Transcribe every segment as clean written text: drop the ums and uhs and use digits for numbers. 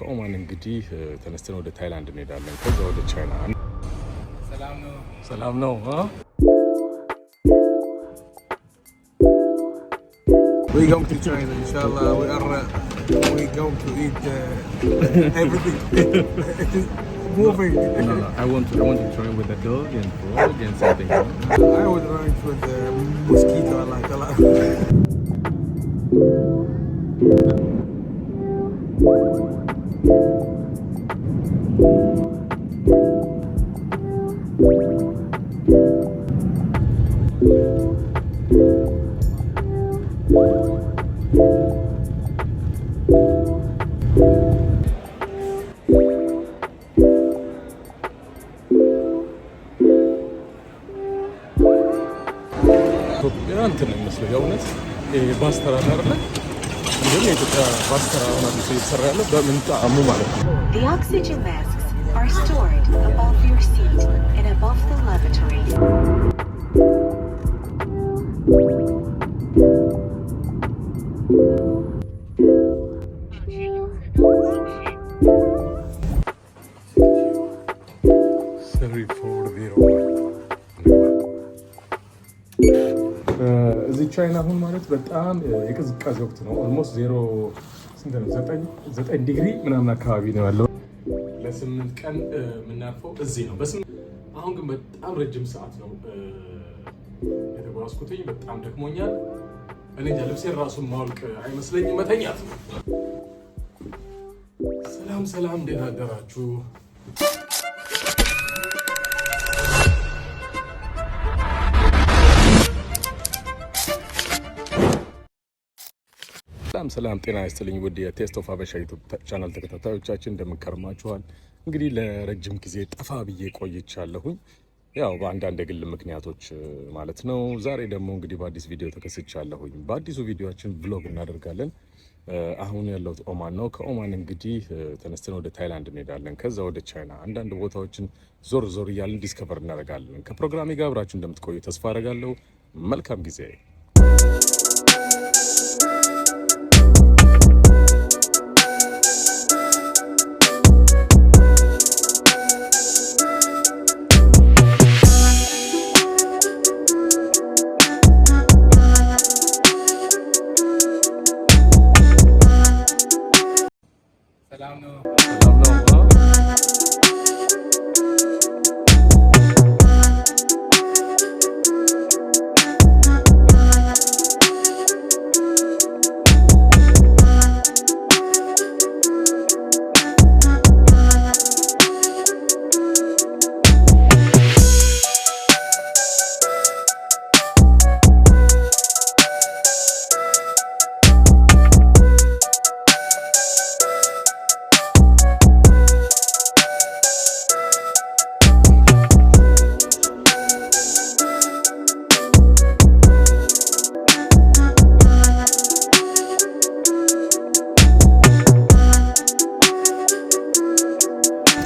ከኦማን እንግዲህ ተነስተን ወደ ታይላንድ እንሄዳለን። ከዛ ወደ ቻይና። ሰላም ነው። We going to China, inshallah. We going to eat everything. It is moving. No, I want to try with the dog and frog and something. I would rank with the mosquito. I like a lot. እንትን ነው የሚመስለው የእውነት ባስተራ አይደለ? እንደውም የኢትዮጵያ ባስተራ አሁን አዲስ እየተሰራ ያለው በምን ጣዕሙ ማለት ነው። The oxygen masks are stored above your seat and above the lavatory. እዚህ ቻይና አሁን ማለት በጣም የቅዝቃዜ ወቅት ነው። ኦልሞስት 9 ዲግሪ ምናምን አካባቢ ነው ያለው። ለ8 ቀን የምናልፈው እዚህ ነው። አሁን ግን በጣም ረጅም ሰዓት ነው የተጓዝኩትኝ። በጣም ደክሞኛል። እኔ እንጃ ልብሴን ራሱን ማውልቅ አይመስለኝም። መተኛት ነው። ሰላም፣ እንዴት አደራችሁ? ሰላም ጤና ይስጥልኝ ውድ የቴስት ኦፍ ሀበሻ ዩቲዩብ ቻናል ተከታታዮቻችን እንደምንከርማችኋል። እንግዲህ ለረጅም ጊዜ ጠፋ ብዬ ቆይቻለሁኝ፣ ያው በአንዳንድ የግል ምክንያቶች ማለት ነው። ዛሬ ደግሞ እንግዲህ በአዲስ ቪዲዮ ተከስቻለሁኝ። በአዲሱ ቪዲዮችን ብሎግ እናደርጋለን። አሁን ያለሁት ኦማን ነው። ከኦማን እንግዲህ ተነስተን ወደ ታይላንድ እንሄዳለን። ከዛ ወደ ቻይና አንዳንድ ቦታዎችን ዞር እያልን ዲስከቨር እናደርጋለን። ከፕሮግራሜ ጋር አብራችሁ እንደምትቆዩ ተስፋ አደርጋለሁ። መልካም ጊዜ።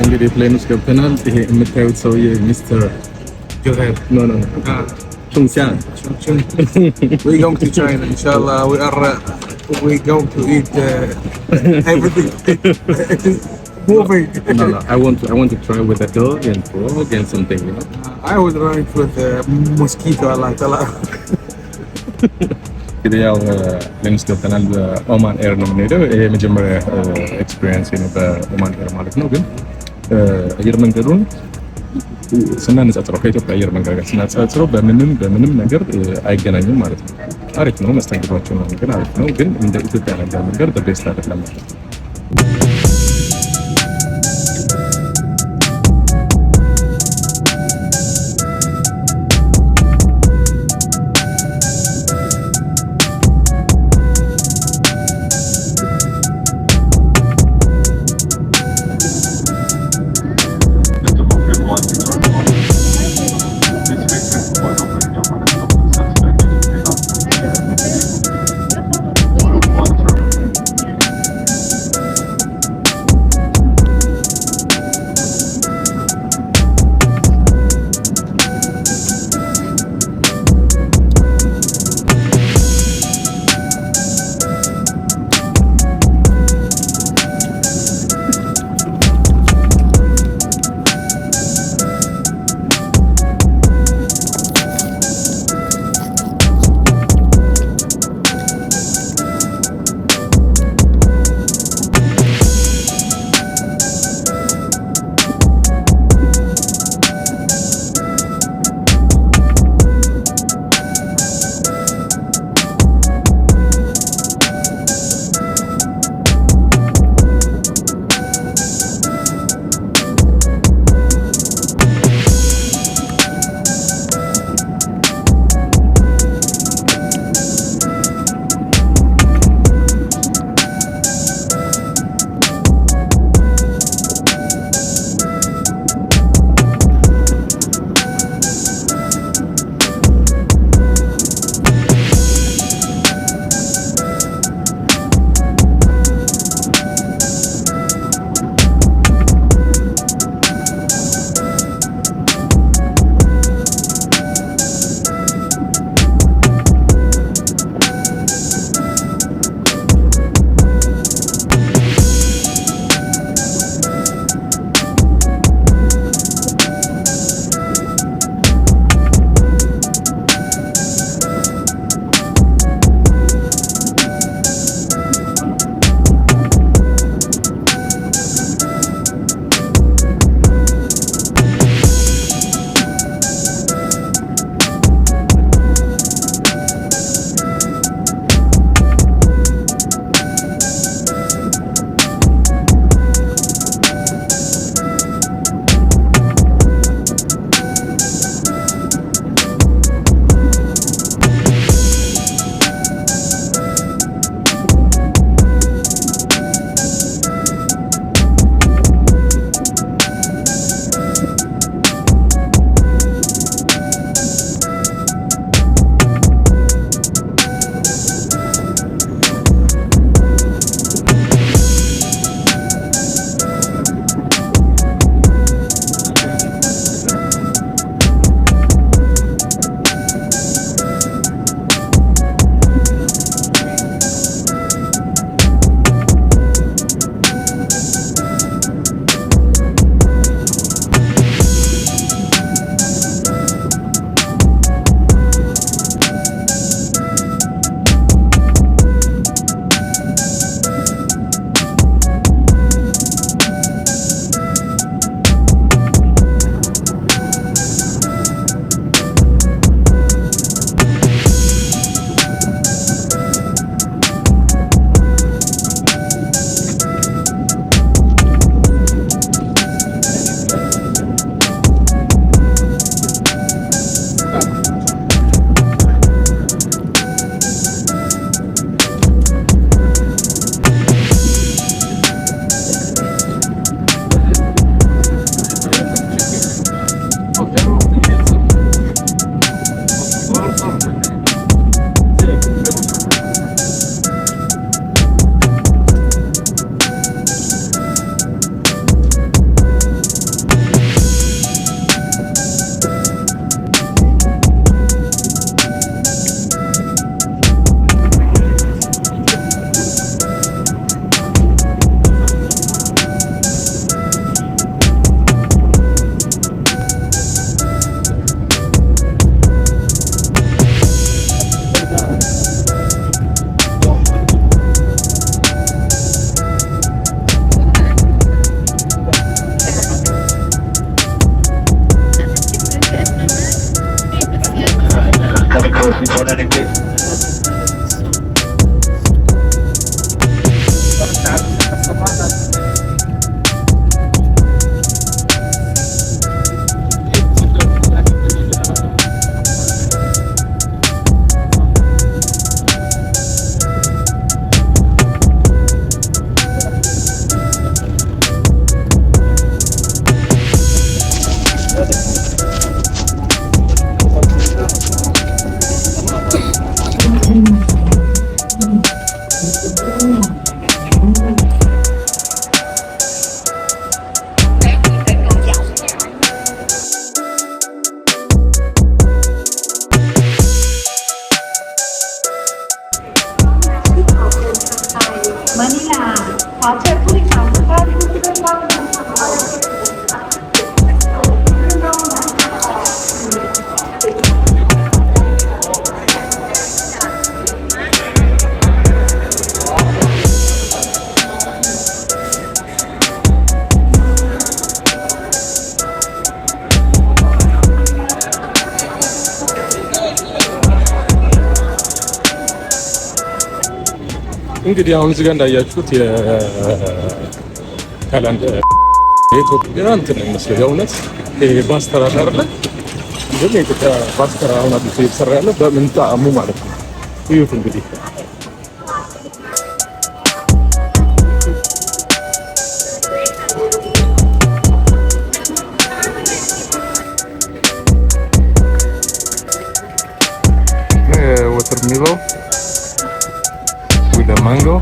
እንግዲህ ፕሌን ውስጥ ገብተናል። ይሄ የምታዩት ሰውዬ ሚስተር ጆሄር ኖ ቹንሲያን We going to China, inshallah. We going to eat everything. It is moving. No, I want to try with the dog and frog and something, you know. I would rank with the mosquito. I like a lot. እንግዲህ ያው ፕሌን ውስጥ ገብተናል። በኦማን ኤር ነው የምንሄደው። ይሄ የመጀመሪያ ኤክስፒሪየንስ ነው በኦማን ኤር ማለት ነው። ግን አየር መንገዱን ስናነጻጽረው ከኢትዮጵያ አየር መንገድ ጋር ስናነጻጽረው በምንም ነገር አይገናኝም ማለት ነው። አሪፍ ነው መስተንግዷቸው ነው፣ ግን አሪፍ ነው። ግን እንደ ኢትዮጵያ አየር መንገድ በቤስት አይደለም ማለት ነው። እንግዲህ አሁን እዚህ ጋር እንዳያችሁት የታይላንድ የኢትዮጵያ እንትን ይመስለው የእውነት ባስ ተራ አይደለ? ግን የኢትዮጵያ ባስ ተራ አሁን አዲስ እየተሰራ ያለው በምን ጣዕሙ ማለት ነው። እዩት እንግዲህ watermelon with the mango.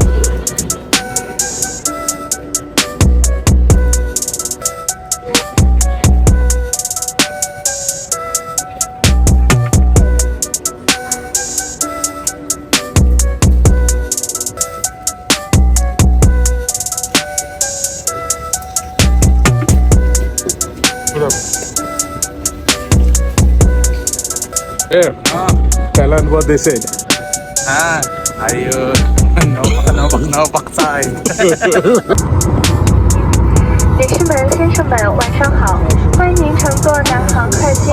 Thailand, what they said? Ayo, nopak sign. 女士们、先生们，晚上好！欢迎您乘坐南航快线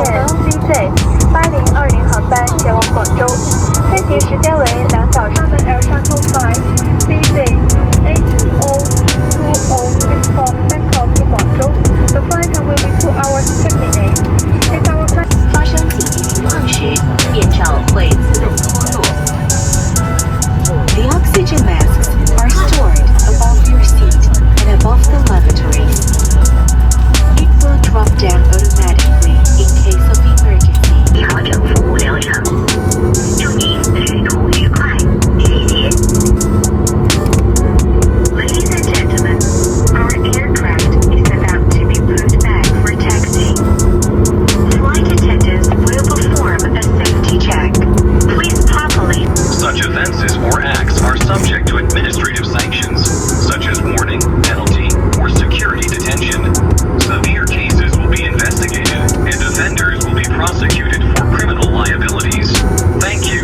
CJ8020 航班前往广州，飞行时间为2小时。Air Shuttle Flight CJ8020 from Bangkok to Guangzhou. The flight will be 2 hours 10 minutes. It's our flight. 发生紧急情况时，面罩会自动脱落。The oxygen masks are stored above your seat and above the lavatories. It will drop down automatically in case of emergency. 调整服务流程，祝您旅途愉快，谢谢。Ladies and gentlemen, our aircraft is about to be put back for taxi. Flight attendants will perform a safety check. Please properly. Such offenses or acts are subject to administrative sanctions, such as warning, penalty, or security detention. Severe cases will be investigated, and offenders will be prosecuted for criminal liabilities. Thank you.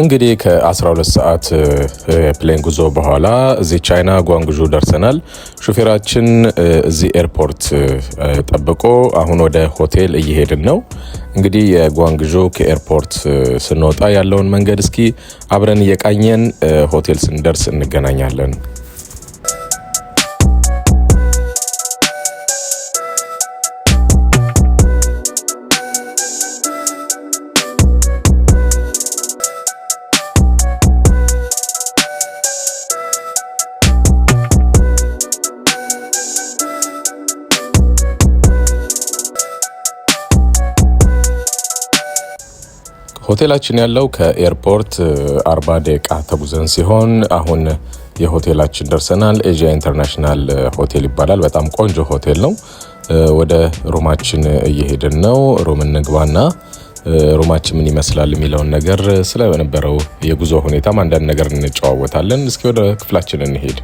እንግዲህ ከ12 ሰዓት ፕሌን ጉዞ በኋላ እዚህ ቻይና ጓንግዡ ደርሰናል። ሹፌራችን እዚህ ኤርፖርት ጠብቆ አሁን ወደ ሆቴል እየሄድን ነው። እንግዲህ የጓንግዡ ከኤርፖርት ስንወጣ ያለውን መንገድ እስኪ አብረን እየቃኘን ሆቴል ስንደርስ እንገናኛለን። ሆቴላችን ያለው ከኤርፖርት 40 ደቂቃ ተጉዘን ሲሆን አሁን የሆቴላችን ደርሰናል። ኤዥያ ኢንተርናሽናል ሆቴል ይባላል። በጣም ቆንጆ ሆቴል ነው። ወደ ሩማችን እየሄድን ነው። ሩም እንግባና ሩማችን ምን ይመስላል የሚለውን ነገር ስለነበረው የጉዞ ሁኔታም አንዳንድ ነገር እንጨዋወታለን። እስኪ ወደ ክፍላችን እንሄድ።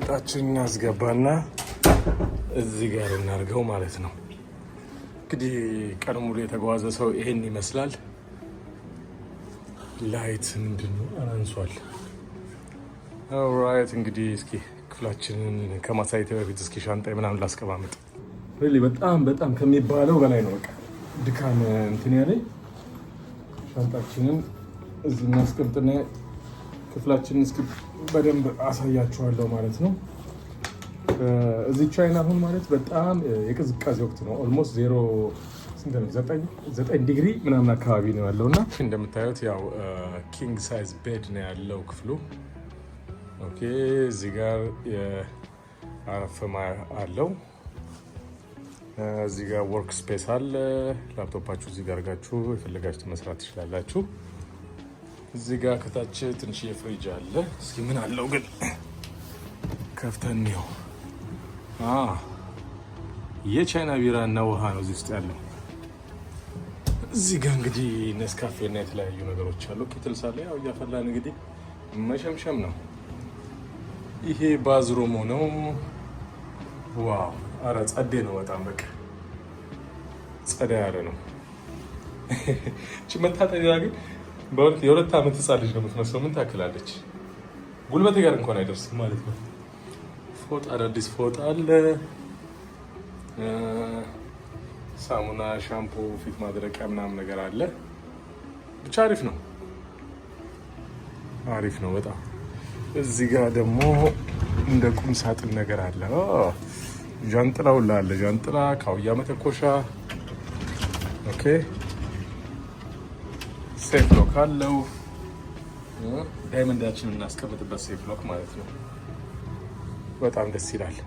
ሻንጣችንን እናስገባና እዚህ ጋር እናድርገው ማለት ነው። እንግዲህ ቀን ሙሉ የተጓዘ ሰው ይሄን ይመስላል። ላይት ምንድን ነው አንሷል። ኦልራይት እንግዲህ እስኪ ክፍላችንን ከማሳየት በፊት እስኪ ሻንጣ ምናምን ላስቀማመጥ። በጣም ከሚባለው በላይ ነው። በቃ ድካም እንትን ያለኝ። ሻንጣችንን እዚህ እናስቀምጥና ክፍላችንን እስኪ በደንብ አሳያችኋለሁ ማለት ነው። እዚህ ቻይና አሁን ማለት በጣም የቅዝቃዜ ወቅት ነው። ኦልሞስት 9 ዲግሪ ምናምን አካባቢ ነው ያለው እና እንደምታዩት ያው ኪንግ ሳይዝ ቤድ ነው ያለው ክፍሉ። ኦኬ እዚህ ጋር የአረፍ አለው። እዚህ ጋር ወርክ ስፔስ አለ። ላፕቶፓችሁ እዚህ ጋር አድርጋችሁ የፈለጋችሁ መስራት ትችላላችሁ። እዚህ ጋር ከታች ትንሽ የፍሪጅ አለ። እስኪ ምን አለው ግን ከፍተን ነው። የቻይና ቢራ እና ውሃ ነው እዚህ ውስጥ ያለው። እዚህ ጋር እንግዲህ ኔስካፌ እና የተለያዩ ነገሮች አሉ። ኬትልስ አለ። ያው እያፈላን እንግዲህ መሸምሸም ነው። ይሄ ባዝሩሙ ነው። ዋው! አረ ጸዴ ነው በጣም በቃ ጸዳ ያለ ነው። እቺ መታጠቢያ ግን በእውነት የ2 ዓመት ህፃን ልጅ ነው የምትመስለው። ምን ታክላለች? ጉልበቴ ጋር እንኳን አይደርስም ማለት ነው። ፎጣ፣ አዳዲስ ፎጣ አለ። ሳሙና፣ ሻምፖ፣ ፊት ማድረቂያ ምናምን ነገር አለ። ብቻ አሪፍ ነው፣ አሪፍ ነው በጣም። እዚህ ጋር ደግሞ እንደ ቁም ሳጥን ነገር አለ። ጃንጥላ ሁላ አለ። ጃንጥላ፣ ካውያ መተኮሻ። ኦኬ ሴፍ ሎክ አለው። ዳይመንዳችንን እናስቀምጥበት ሴፍ ሎክ ማለት ነው። በጣም ደስ ይላል።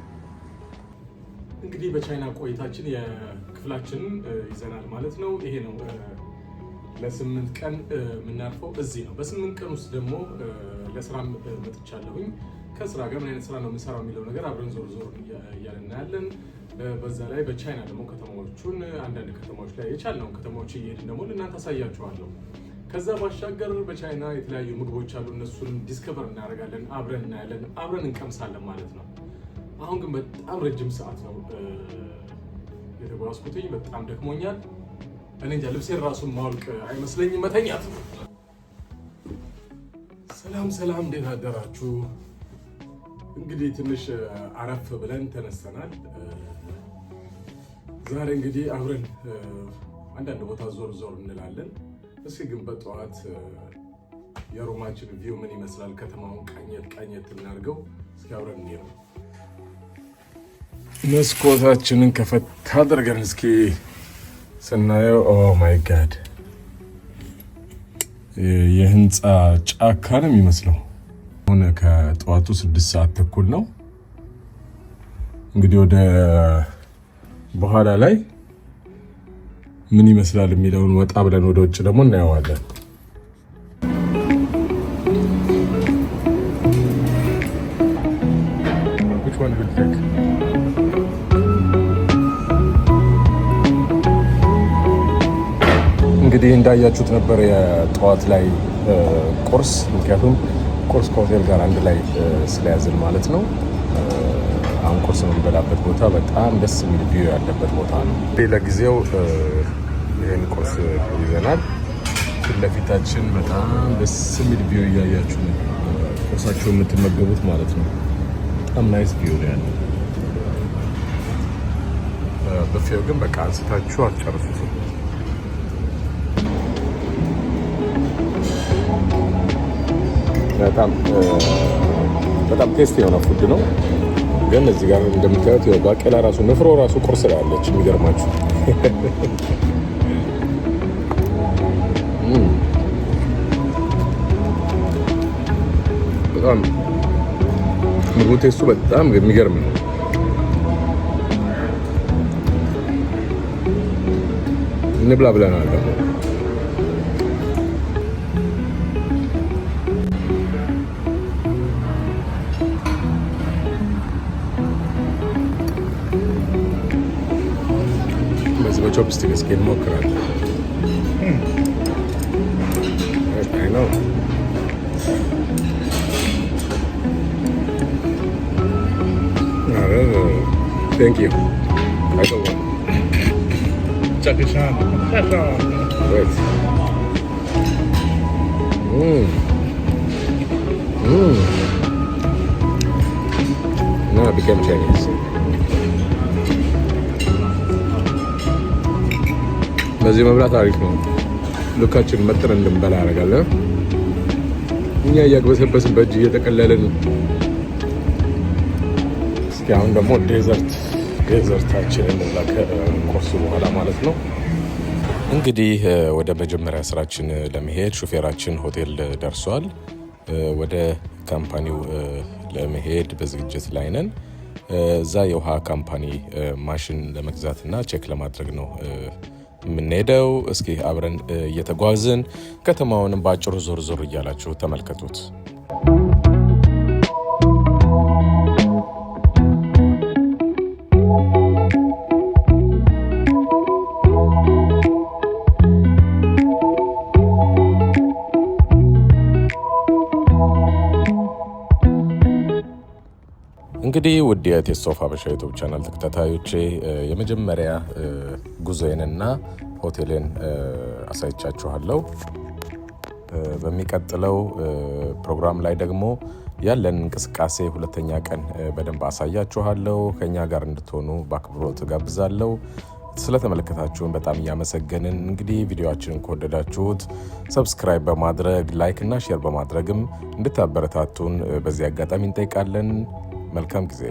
እንግዲህ በቻይና ቆይታችን የክፍላችንን ይዘናል ማለት ነው። ይሄ ነው ለ8 ቀን የምናርፈው እዚህ ነው። በ8 ቀን ውስጥ ደግሞ ለስራ መጥቻለሁኝ። ከስራ ጋር ምን አይነት ስራ ነው የምሰራው የሚለው ነገር አብረን ዞር ዞር እያልን እናያለን። በዛ ላይ በቻይና ደግሞ ከተማዎቹን አንዳንድ ከተማዎች ላይ የቻልነውን ከተማዎች እየሄድን ደግሞ ለእናንተ አሳያችኋለሁ። ከዛ ባሻገር በቻይና የተለያዩ ምግቦች አሉ። እነሱንም ዲስከቨር እናደርጋለን፣ አብረን እናያለን፣ አብረን እንቀምሳለን ማለት ነው። አሁን ግን በጣም ረጅም ሰዓት ነው የተጓዝኩትኝ። በጣም ደክሞኛል። እኔ እንጃ ልብሴን ራሱን ማውልቅ አይመስለኝም። መተኛት ነው። ሰላም፣ እንዴት አደራችሁ? እንግዲህ ትንሽ አረፍ ብለን ተነስተናል። ዛሬ እንግዲህ አብረን አንዳንድ ቦታ ዞር ዞር እንላለን። እስኪ ግን በጠዋት የሮማችን ቪው ምን ይመስላል? ከተማውን ቃኘት እናድርገው። እስኪ አብረን እንሄድ። መስኮታችንን ከፈት አድርገን እስኪ ስናየው ኦ ማይ ጋድ የህንፃ ጫካ ነው የሚመስለው። አሁን ከጠዋቱ 6 ሰዓት ተኩል ነው። እንግዲህ ወደ በኋላ ላይ ምን ይመስላል የሚለውን ወጣ ብለን ወደ ውጭ ደግሞ እናየዋለን። እንግዲህ እንዳያችሁት ነበር የጠዋት ላይ ቁርስ። ምክንያቱም ቁርስ ከሆቴል ጋር አንድ ላይ ስለያዝን ማለት ነው። አሁን ቁርስ የምንበላበት ቦታ በጣም ደስ የሚል ቪው ያለበት ቦታ ነው። ለጊዜው ይህን ቁርስ ይዘናል። ፊት ለፊታችን በጣም ደስ የሚል ቪው እያያችሁ ቁርሳችሁ የምትመገቡት ማለት ነው። በጣም ናይስ ቪው ነው ያለው። በፊው ግን በቃ አንስታችሁ አትጨርሱትም። በጣም ቴስቲ የሆነ ፉድ ነው። ግን እዚህ ጋር እንደምታዩት ባቄላ ራሱ ንፍሮ ራሱ ቁርስ ላይ አለች። የሚገርማችሁ በጣም ምግቡ ቴስቱ በጣም የሚገርም ነው። እንብላ ብለናል። በዚህ በቾፕስቲክ እስኪ እንሞክራለን። አይ ነው Thank you. I don't want. Jackie Chan. Wait. Now I became Chinese. በዚህ መብላት አሪፍ ነው። ልካችን መጥረን እንድንበላ ያደርጋል። እኛ እያግበሰበስን በእጅ እየጠቀለልን። እስኪ አሁን ደግሞ ዴዘርታችንን እንብላ ከቁርሱ በኋላ ማለት ነው። እንግዲህ ወደ መጀመሪያ ስራችን ለመሄድ ሹፌራችን ሆቴል ደርሷል። ወደ ካምፓኒው ለመሄድ በዝግጅት ላይ ነን። እዛ የውሃ ካምፓኒ ማሽን ለመግዛትና ቼክ ለማድረግ ነው የምንሄደው። እስኪ አብረን እየተጓዝን ከተማውንም በአጭሩ ዞር ዞር እያላችሁ ተመልከቱት። እንግዲህ ውድ የቴስት ኦፍ ሀበሻ ዩቲዩብ ቻናል ተከታታዮቼ የመጀመሪያ ጉዞዬንና ሆቴሌን አሳይቻችኋለሁ። በሚቀጥለው ፕሮግራም ላይ ደግሞ ያለን እንቅስቃሴ ሁለተኛ ቀን በደንብ አሳያችኋለሁ። ከኛ ጋር እንድትሆኑ በአክብሮት ጋብዛለሁ። ስለተመለከታችሁን በጣም እያመሰገንን እንግዲህ ቪዲዮአችንን ከወደዳችሁት ሰብስክራይብ በማድረግ ላይክ እና ሼር በማድረግም እንድታበረታቱን በዚህ አጋጣሚ እንጠይቃለን። መልካም ጊዜ።